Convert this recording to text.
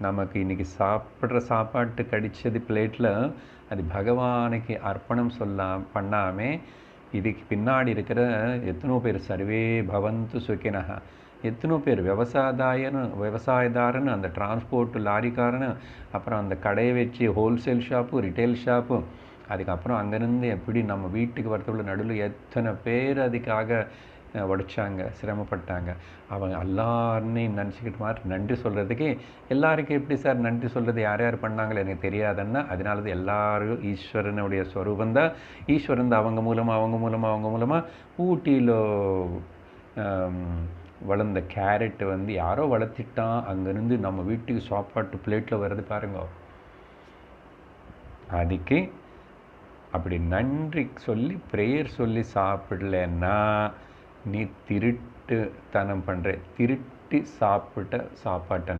நமக்கு இன்றைக்கி சாப்பிட்ற சாப்பாட்டு கடிச்சது பிளேட்டில் அது பகவானுக்கு அர்ப்பணம் பண்ணாமல் இதுக்கு பின்னாடி இருக்கிற எத்தனோ பேர் சர்வே பவந்து சுகினஹ, எத்தனோ பேர் விவசாயதாரன்னு அந்த டிரான்ஸ்போர்ட் லாரிக்காரன்னு, அப்புறம் அந்த கடையை வச்சு ஹோல்சேல் ஷாப்பு, ரிட்டைல் ஷாப்பு, அதுக்கப்புறம் அங்கேருந்து எப்படி நம்ம வீட்டுக்கு வரத்துள்ள நடுவில் எத்தனை பேர் அதுக்காக உடைச்சாங்க, சிரமப்பட்டாங்க. அவங்க எல்லாருனையும் நினச்சிக்கிட்டு மாதிரி நன்றி சொல்கிறதுக்கு எல்லாருக்கும் எப்படி சார் நன்றி சொல்கிறது, யார் யார் பண்ணாங்களோ எனக்கு தெரியாதுன்னா, அதனால தான் எல்லாரும் ஈஸ்வரனுடைய ஸ்வரூபந்தான். ஈஸ்வரன் தான் அவங்க மூலமாக ஊட்டியில் வளர்ந்த கேரட் யாரோ வளர்த்திட்டான், அங்கேருந்து நம்ம வீட்டுக்கு சாப்பாட்டு பிளேட்டில் வருது பாருங்க. அதுக்கு அப்படி நன்றி சொல்லி ப்ரேயர் சொல்லி சாப்பிடலன்னா நீ திருட்டுத்தனம் பண்ணுற, திருட்டி சாப்பிட்ட சாப்பாட்டை